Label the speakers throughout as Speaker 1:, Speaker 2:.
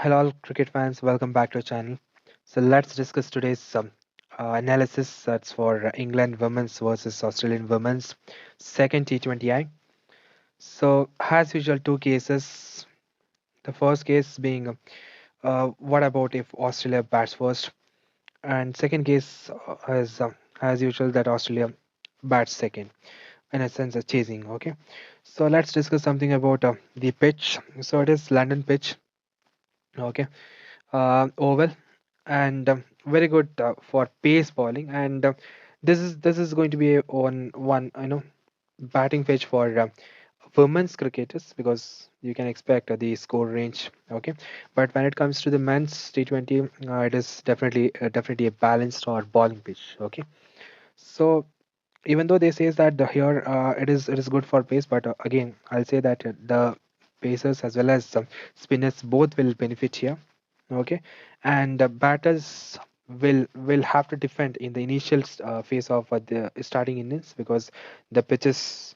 Speaker 1: Hello, all cricket fans. Welcome back to our channel. So let's discuss today's analysis. That's for England women's versus Australian women's second T20I. So as usual, two cases. The first case being, what about if Australia bats first, and second case is as usual that Australia bats second. In a sense, chasing. Okay. So let's discuss something about the pitch. So it is London pitch. Okay. Oval and very good for pace bowling, and this is going to be a one batting pitch for women's cricketers, because you can expect the score range. Okay, but when it comes to the men's T20, it is definitely a balanced or bowling pitch. Okay, so even though they says that here it is good for pace, but again I'll say that the pacers as well as spinners both will benefit here. Okay, and the batters will have to defend in the initial phase of the starting innings, because the pitches,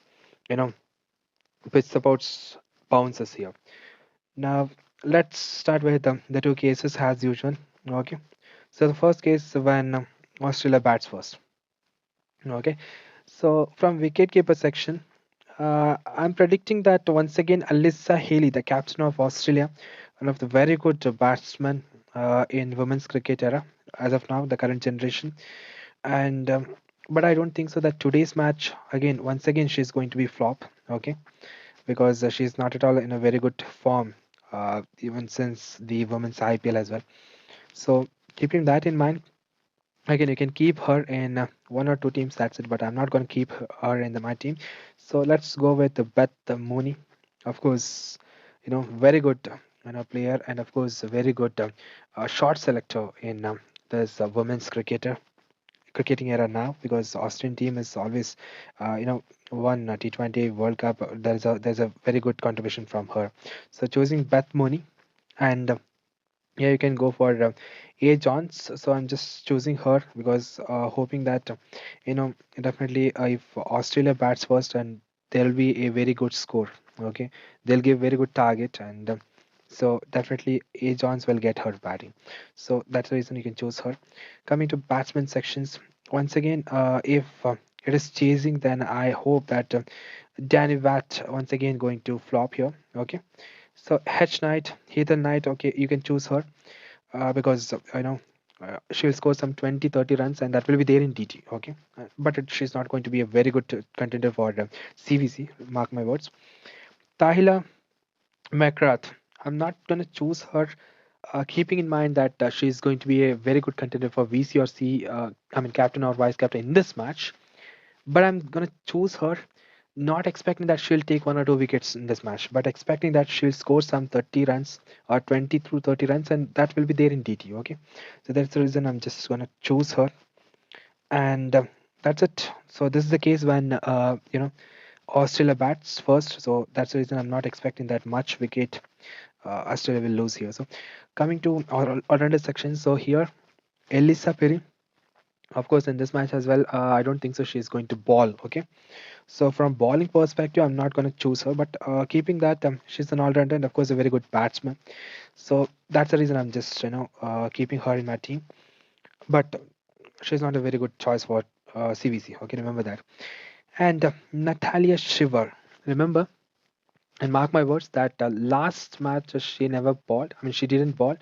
Speaker 1: you know pitch supports bounces here. Now let's start with the two cases as usual. Okay, so the first case when Australia bats first. Okay, so from wicketkeeper section, I'm predicting that once again Alyssa Haley, the captain of Australia, one of the very good batsmen in women's cricket era as of now, the current generation. And but I don't think so that today's match again, once again, she's going to be flop. Okay, because she's not at all in a very good form, even since the women's IPL as well. So keeping that in mind, again, you can keep her in one or two teams. That's it. But I'm not going to keep her in my team. So let's go with the Beth Mooney. Of course, very good player, and of course, a very good shot selector in this women's cricketing era now, because Australian team is always won T20 World Cup. There's a very good contribution from her. So choosing Beth Mooney, and yeah, you can go for A. Johns. So I'm just choosing her because hoping that definitely if Australia bats first, and there'll be a very good score. Okay, they'll give very good target, and so definitely A. Johns will get her batting. So that's the reason you can choose her. Coming to batsman sections, once again, if it is chasing, then I hope that Danny Watt once again going to flop here. Okay, so Hedge Knight, Heather Knight, okay, you can choose her because she'll score some 20-30 runs, and that will be there in DT. Okay, but she's not going to be a very good contender for CVC. Mark my words. Tahila McGrath, I'm not gonna choose her, keeping in mind that she's going to be a very good contender for VC or C. I mean, captain or vice captain in this match. But I'm gonna choose her, not expecting that she'll take one or two wickets in this match, but expecting that she'll score some 30 runs or 20 through 30 runs, and that will be there in DT. Okay, so that's the reason I'm just gonna choose her, and that's it. So this is the case when Australia bats first, so that's the reason I'm not expecting that much wicket. Australia will lose here. So coming to our alternative section, so here Elisa Perry. Of course, in this match as well, I don't think so. She's going to ball. Okay, so from bowling perspective, I'm not going to choose her, but keeping that, she's an all-rounder and of course a very good batsman. So that's the reason I'm just keeping her in my team. But she's not a very good choice for CVC. Okay, remember that. And Natalia Shiver, remember, and mark my words that last match she never bowled. I mean, she didn't bowl,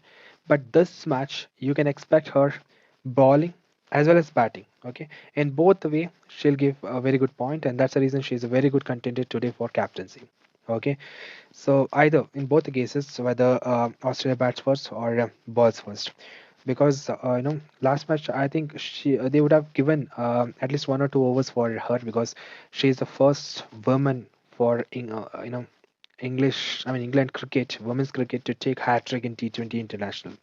Speaker 1: but this match you can expect her bowling as well as batting. Okay, in both the way she'll give a very good point, and that's the reason she's a very good contender today for captaincy. Okay, so either in both the cases, whether Australia bats first or balls first, because last match I think they would have given at least one or two overs for her, because she's the first woman for England cricket, women's cricket, to take hat trick in T20 international.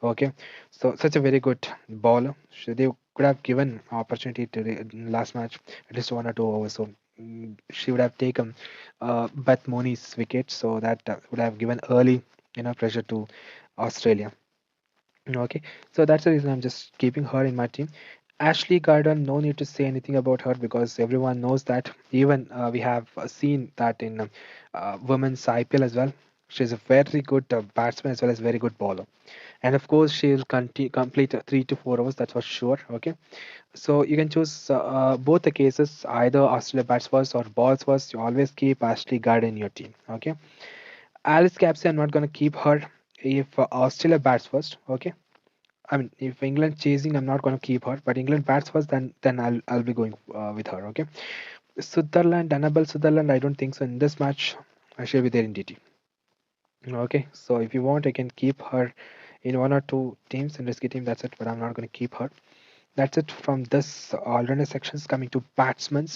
Speaker 1: Okay, so such a very good bowler. So they could have given opportunity to the last match at least one or two overs. So she would have taken Beth Mooney's wicket, so that would have given early pressure to Australia. Okay, so that's the reason I'm just keeping her in my team. Ashley Garden, no need to say anything about her, because everyone knows that. Even we have seen that in women's IPL as well. She's a very good batsman as well as very good bowler. And of course, she'll complete 3 to 4 overs. That's for sure. Okay. So you can choose both the cases, either Australia bats first or balls first. You always keep Ashley Guard in your team. Okay. Alice Capsey, I'm not going to keep her if Australia bats first. Okay. I mean, if England chasing, I'm not going to keep her. But England bats first, then I'll be going with her. Okay. Sutherland, Annabelle Sutherland, I don't think so. In this match, I shall be there in DT. Okay. So if you want, I can keep her in one or two teams in risky team. That's it. But I'm not going to keep her. That's it from this all-rounder sections. Coming to batsmen,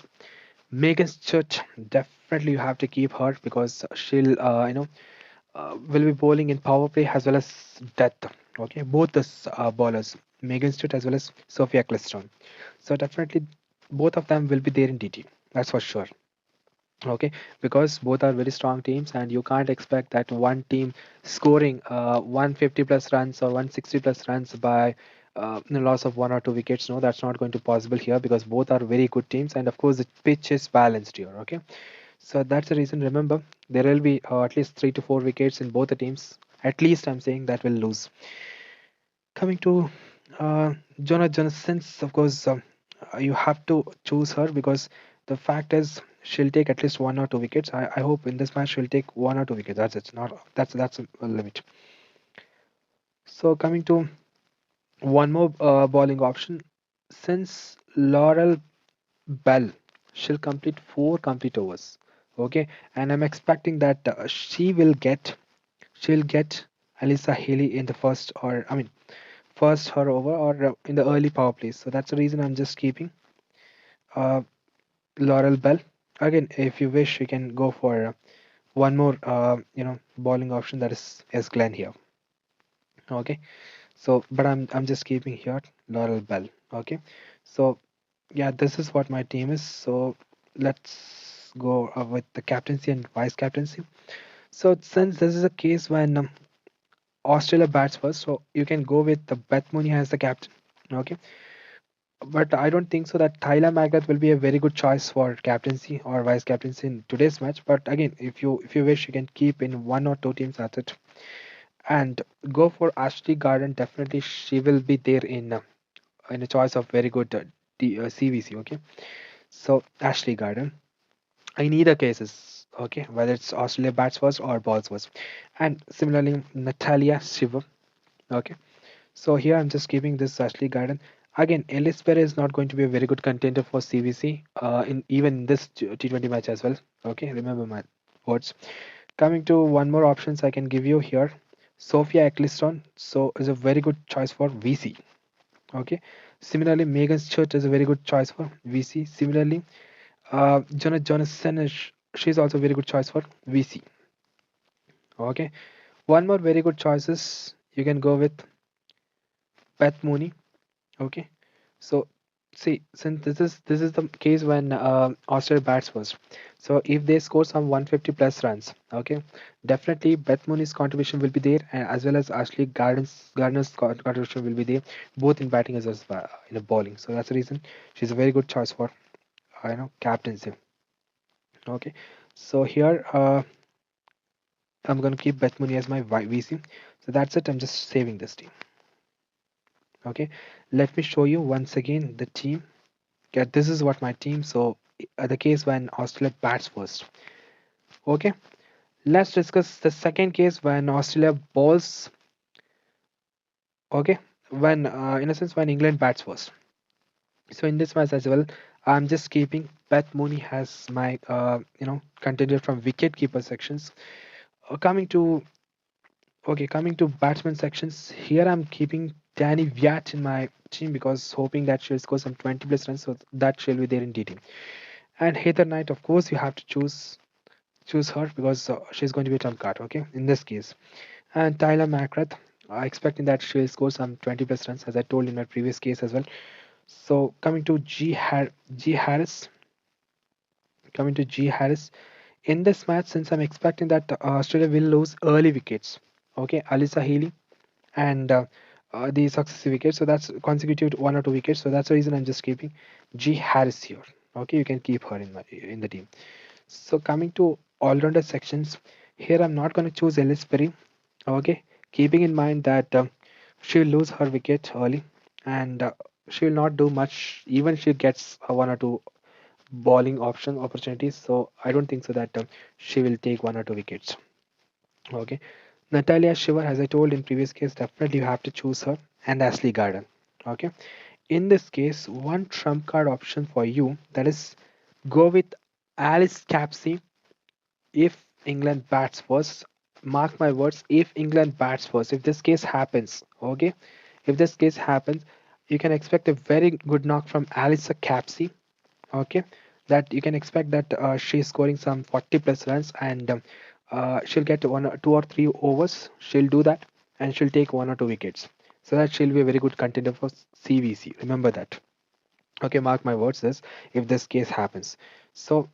Speaker 1: Megan Church, definitely you have to keep her because she'll will be bowling in power play as well as death. Okay, both the bowlers, Megan Stewart as well as Sophia Cliston. So definitely both of them will be there in DT. That's for sure. Okay, because both are very strong teams, and you can't expect that one team scoring 150 plus runs or 160 plus runs by the loss of 1 or 2 wickets. No, that's not going to possible here because both are very good teams, and of course the pitch is balanced here. Okay, so that's the reason. Remember, there will be at least 3 to 4 wickets in both the teams. At least I'm saying that will lose. Coming to Jonah Johnson's, of course, you have to choose her because the fact is she'll take at least 1 or 2 wickets. I hope in this match she'll take 1 or 2 wickets. That's it. Not that's a limit. So coming to one more bowling option, since Laurel Bell, she'll complete 4 complete overs. Okay, and I'm expecting that she'll get Alyssa Healy in the first, or I mean first her over or in the early power plays. So that's the reason I'm just keeping uh, Laurel Bell. Again, if you wish, you can go for one more, bowling option, that is S. Glenn here. Okay, so but I'm just keeping here Laurel Bell. Okay, so yeah, this is what my team is. So let's go with the captaincy and vice captaincy. So since this is a case when Australia bats first, so you can go with the Beth Mooney as the captain. Okay, but I don't think so that Tyler Magnet will be a very good choice for captaincy or vice captaincy in today's match. But again, if you wish, you can keep in 1 or 2 teams at it and go for Ashley Garden. Definitely, she will be there in a choice of very good CVC. Okay, so Ashley Garden. In either cases, okay, whether it's Australia bats first or balls first, and similarly Natalia Shiva. Okay, so here I'm just keeping this Ashley Garden. Again, Ellis Perez is not going to be a very good contender for CVC in even this T20 match as well. Okay, remember my words. Coming to one more options I can give you here. Sophia Eccleston, so is a very good choice for VC. Okay. Similarly, Megan Church is a very good choice for VC. Similarly, Jonah Jonathan is she's also a very good choice for VC. Okay. One more very good choices you can go with Beth Mooney. Okay, so see, since this is the case when Australia bats first, so if they score some 150 plus runs, okay, definitely Beth Mooney's contribution will be there, as well as Ashley Gardner's contribution will be there, both in batting as well as in the bowling. So that's the reason she's a very good choice for captaincy. Okay, so here I'm gonna keep Beth Mooney as my VC. So that's it. I'm just saving this team. Okay, let me show you once again the team. Yeah, this is what my team. So the case when Australia bats first. Okay, let's discuss the second case when Australia bowls. Okay, when in a sense when England bats first. So in this match as well, I'm just keeping Beth Mooney as my contender from wicket keeper sections. Coming to coming to batsman sections. Here I'm keeping Danny Viat in my team because hoping that she'll score some 20 plus runs, so that she'll be there in DT. And Heather Knight, of course, you have to choose her because she's going to be a trump card. Okay, in this case, and Tyler McGrath, expecting that she'll score some 20 plus runs, as I told in my previous case as well. So G Harris, coming to G Harris in this match, since I'm expecting that Australia will lose early wickets. Okay, Alyssa Healy and the successive wickets. So that's consecutive 1 or 2 wickets. So that's the reason I'm just keeping G Harris here. Okay, you can keep her in the team. So coming to all-rounder sections, Here I'm not going to choose Ellis Perry. Okay, keeping in mind that she'll lose her wicket early, and she'll not do much. Even she gets one or two bowling opportunities, so I don't think so that she will take one or two wickets. Okay, Natalia Shiver, as I told in previous case, definitely you have to choose her, and Ashley Garden. Okay, in this case, one trump card option for you, that is go with Alice Capsey if England bats first. Mark my words, if England bats first, if this case happens, okay, if this case happens, you can expect a very good knock from Alice Capsey. Okay, that you can expect that she's scoring some 40 plus runs, and she'll get two or three overs. She'll do that, and she'll take one or two wickets. So that she'll be a very good contender for CVC. Remember that. Okay, mark my words. This if this case happens. So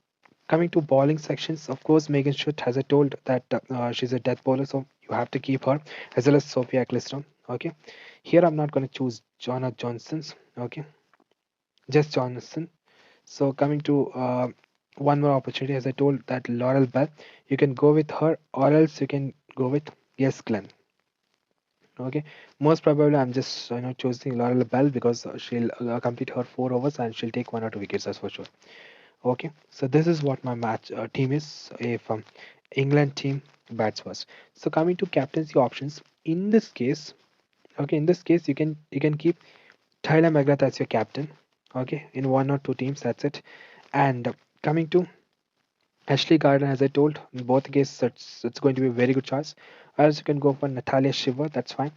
Speaker 1: coming to bowling sections, of course, Megan Schutt, as I told, that she's a death bowler, so you have to keep her, as well as Sophia Ecclestone. Okay, here I'm not going to choose Jonna Johnson's. Okay, just Johnson. So coming to one more opportunity, as I told, that Laurel Bell, you can go with her, or else you can go with Yes Glenn. Okay, most probably I'm just choosing Laurel Bell because she'll complete her 4 overs and she'll take one or two wickets, that's for sure. Okay, so this is what my match team is if England team bats first. So coming to captaincy options, in this case, okay, in this case you can keep Tyler McGrath as your captain. Okay, in one or two teams, that's it. And coming to Ashley Garden, as I told, in both cases, it's going to be a very good choice. Or else you can go for Natalia Shiver, that's fine.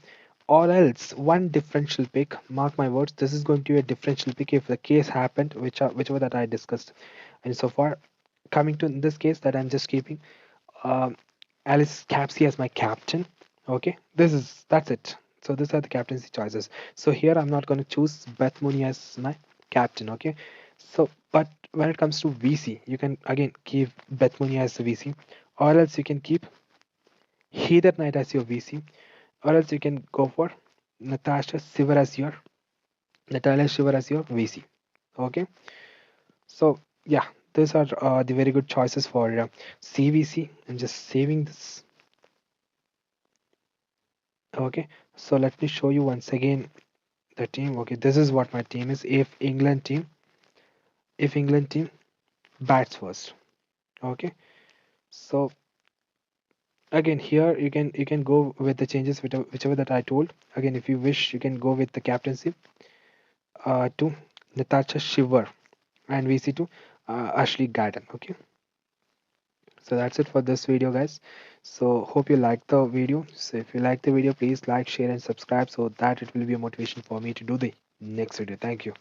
Speaker 1: Or else one differential pick. Mark my words, this is going to be a differential pick if the case happened, whichever that I discussed. And so far, coming to in this case that I'm just keeping um, Alice Capsey as my captain. Okay, that's it. So these are the captaincy choices. So here I'm not going to choose Beth Mooney as my captain. Okay, so but when it comes to VC, you can again keep Beth Mooney as the VC, or else you can keep Heather Knight as your VC, or else you can go for Natasha Shiver as your Natalia Shiver as your VC. Okay, so yeah, these are the very good choices for CVC. I'm just saving this. Okay, so let me show you once again the team. Okay, this is what my team is. If England team bats first. Okay, so again here you can go with the changes whichever that I told. Again, if you wish, you can go with the captaincy to Natasha Shiver and VC to Ashley Garden. Okay, so that's it for this video, guys. So hope you liked the video. So if you like the video, please like, share, and subscribe so that it will be a motivation for me to do the next video. Thank you.